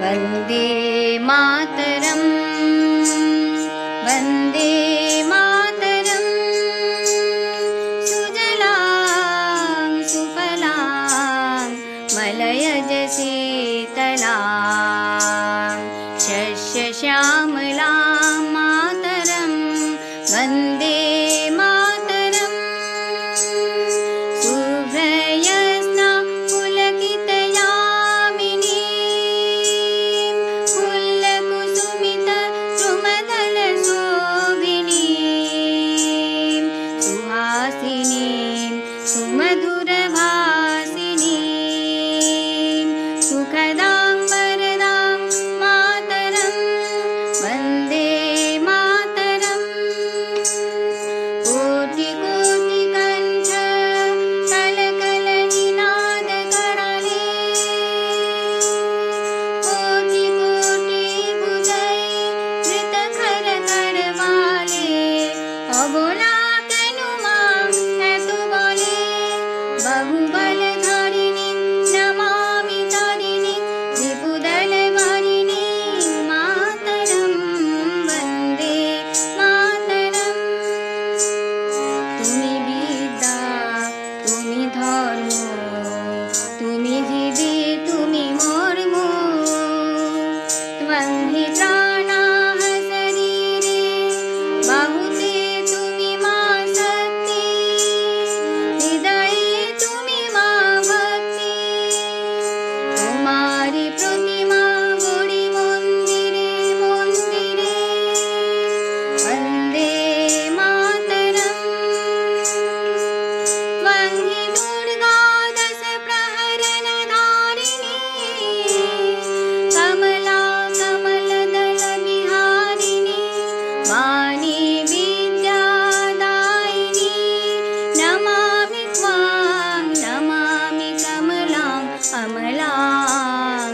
वन्दे मातरम् वन्दे मातरम् सुजलां सुफलां मलयज शीतलां शस्यश्यामलां मातरं वन्दे मातरम् शुभ्रयस्ना पुलकितयामिनीं फुल्लकुसुमितद्रुमदलशोभिनीं सुहासिनीं सुमधुरभासिनीं सुखदां वरदां मातरं वन्दे मातरम् कोटिकोटिकण्ठ कलकलनिनादकरणे कोटिकोटिभुजै धृतखरकरवाले अबोला तनुमां ततु बोले बहुबलधारिणीं नमामि तारिणीं रिपुदलवारिणीं मातरं वन्दे मातरम् তুমি বিদ্যা তুমি ধর্ম তুমি হৃদি তুমি মর্ম ত্বং হি প্রাণাঃ শরীরে বাহুতে তুমি মা শক্তি হৃদয়ে তুমি মা ভক্তি তোমারি প্রতিমা গড়ি মন্দিরে মন্দিরে वन्दे मातरम् त्वं हि दुर्गा दशप्रहरणधारिणी कमला कमलदलविहारिणी वाणी विद्यादायिनी नमामि त्वां नमामि कमलां अमलां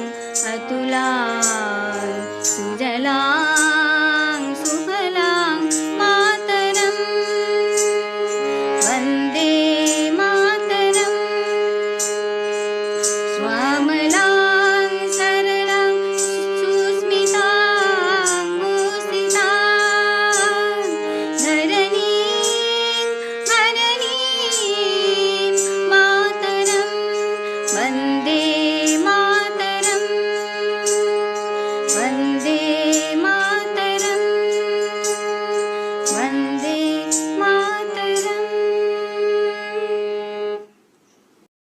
अतुलां सुजलां सुफलां मातरं वन्दे मातरम् स्वामलां सरलां सुस्मितां भूषितां धरणीं हरणीं मातरं वन्दे